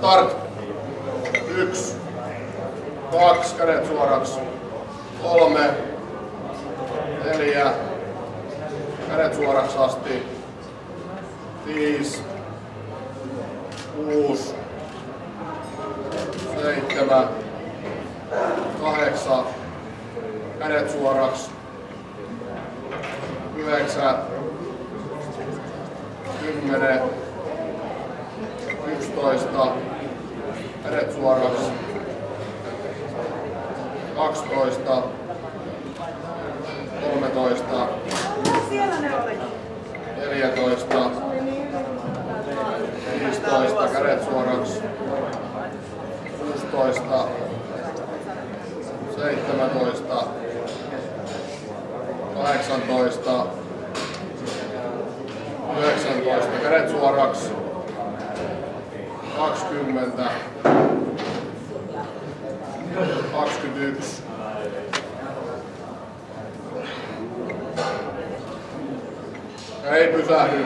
Start. 1, 2, kädet suoraksi. 3, 4, kädet suoraksi asti. 5, 6, 7, 8, kädet suoraksi. 9, 10, 11, kädet suoraksi. 12, 13, 14, 15, kädet suoraksi. 16, 17, 18, 19, kädet suoraksi. 20, 21, ei pysähdy.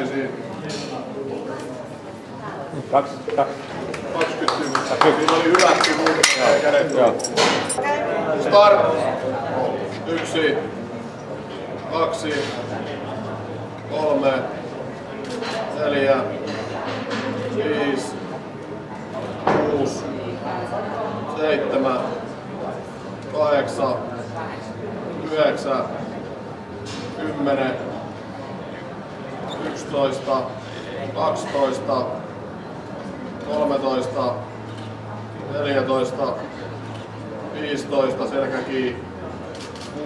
Esiin. 21. Siinä oli hyvästi muuta kädet. Start. 1, 2, 3, 4, 5, 6, 7, 8, 9, 10, 11, 12, 13, 14, 15, selkä kiinni,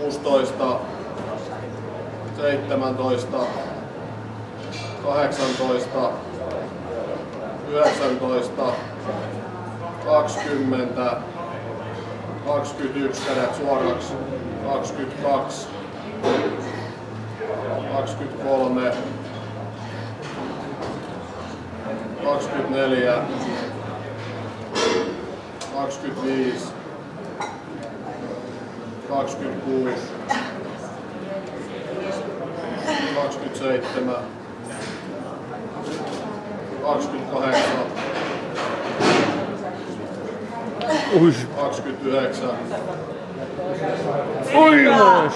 16, 17, 18, 19, 20, 21, kädet suoraksi, 22, 23, 24, 25, 26, 27, 28, 29, 30,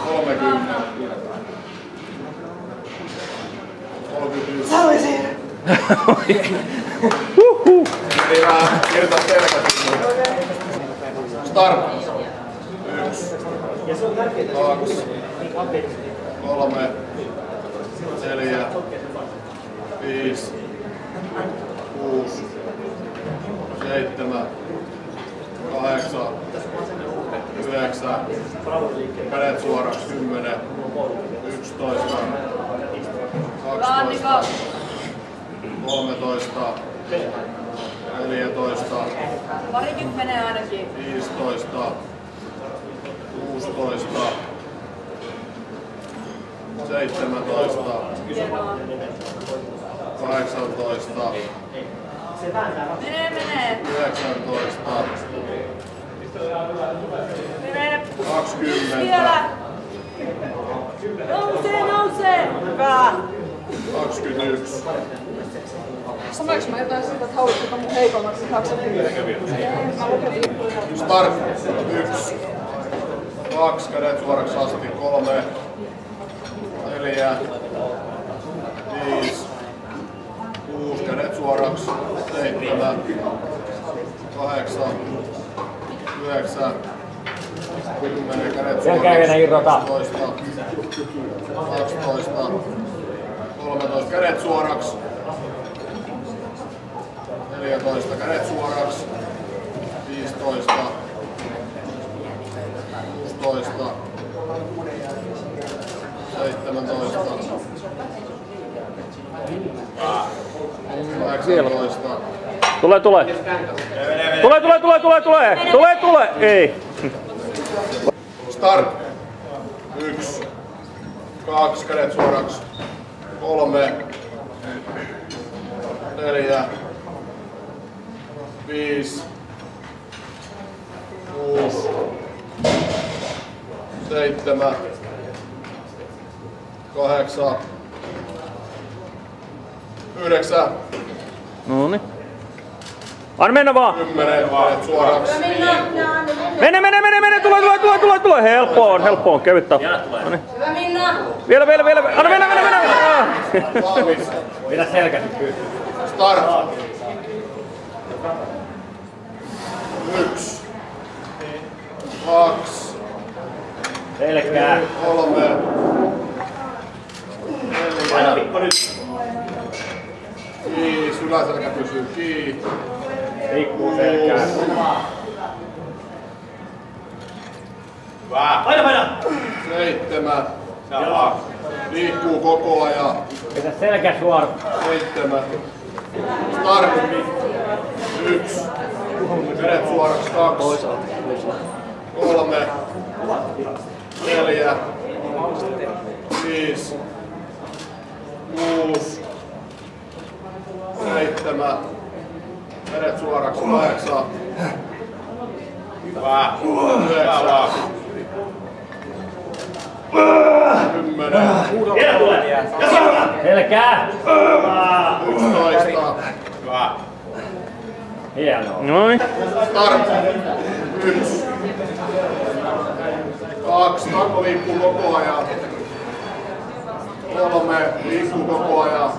30, 31. Kirjoita selkäsi. Start. 1, 2, 3, 4, 5, 6, 7, 8, 9, kädet suoraksi. 10, 11, 12, 13, 14, Parikymmentä menee ainakin. 15, 16, 17, 18, Menee. 19, Menee. 20, Vielä. Nousee. Hyvä. 21. Sanoinko mä jotain siitä, että haluat sitä mun heikommaksi 20? Start. 1, 2, kädet suoraksi asti. 3, 4, 5, 6, kädet suoraksi. 7, 8, 9, 10, kädet suoraksi. 11, 12, 13, kädet suoraksi. 14, kädet suoraksi. 15, 16, 17, 18. Tule! Ei! Start. 1, 2, kädet suoraksi. 3, 4, 5, 6, 7, 8, 9, Noniin. Anna mennä vaan. 10, kädet suoraksi. Mene, tule. Helppoon, kevyttä. Noniin. Hyvä Minna! Vielä. Anna mennä. Valmis. Pidä selkäsi pystyyn. Start. 1, 2, Selkää. 3, Paina 4, Mikko nyt. 5, yläselkä pysyy kiinni. Liikkuu selkää. Hyvä. Paina. 7, liikkuu koko ajan. Pidä selkä suora. 7, start. 1, kädet suoraksi. 2, 3, 4, 5, 6, 7, kädet suoraksi. 8, 9, 10, Vielä tulee. Selkää. 11, Hienoa. Noniin. start. 1, 2, takko liikkuu koko ajan. 3, liikkuu koko ajan.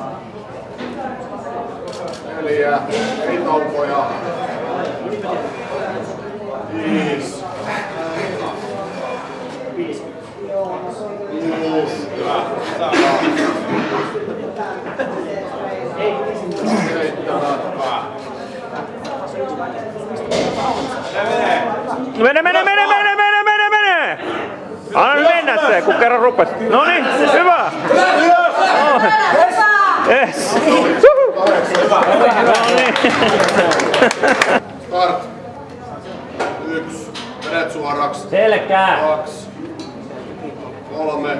4, ei taukoja. 5, 6, 7, Mene! Anna nyt mennä se, kun kerran rupes. Noniin, hyvä! Yes! Noniin! start. 1, kädet suoraksi. Selkää. 2, 3,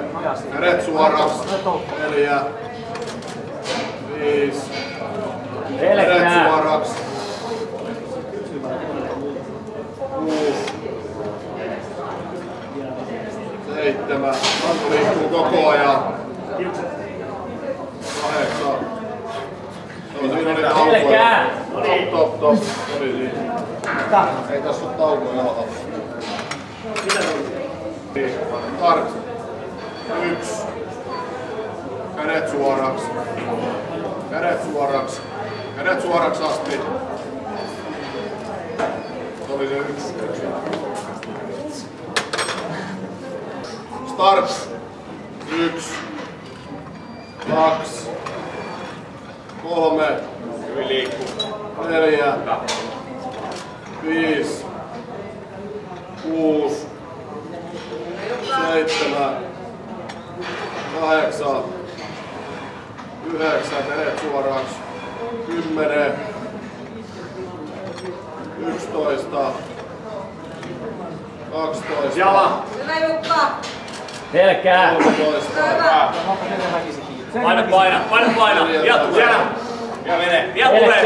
kädet suoraksi. 4, 5, kädet Selkää. suoraksi. 6, 7, tanko liikkuu koko ajan. 8, siinä oli taukoja. Selkää. Top. Oli siinä. Ei tässä ole taukoja alhaalla. Start. 1. Kädet suoraksi. Kädet suoraksi asti. Se oli se 1. Start. 1, 2, 3, 4, 5, 6, 7, 8, 9, kädet suoraksi. 10, 11, 12, Jala. Hyvä Jukka! Selkää. 13, Paina. Vielä tulee. ja mene. Vielä tulee.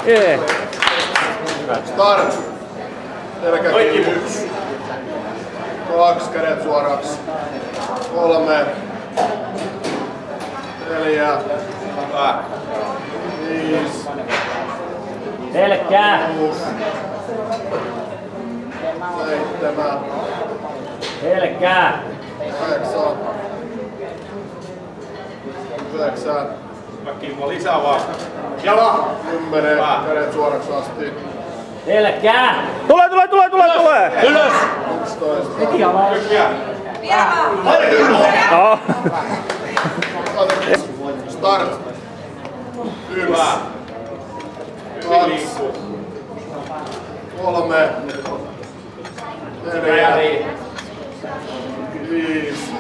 Jee. Start. Selkä kiinni. 1, 2, kädet suoraksi. 3, 4, 5, Selkää. 6, 7, Selkää. 8, 9, Kimmo lisää vaan. 10, kädet suoraksi asti. Selkää. Tule! Ylös. 11, Vielä vaan! Oh. start. 1, 2, 3, 4, 5,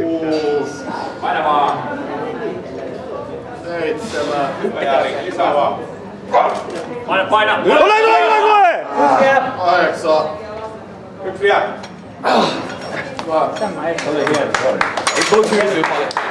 6, Paina vaan. 7, Lisää vaan. Paina. Tule! 8, Yksi vielä. hyvä. Oli hieno.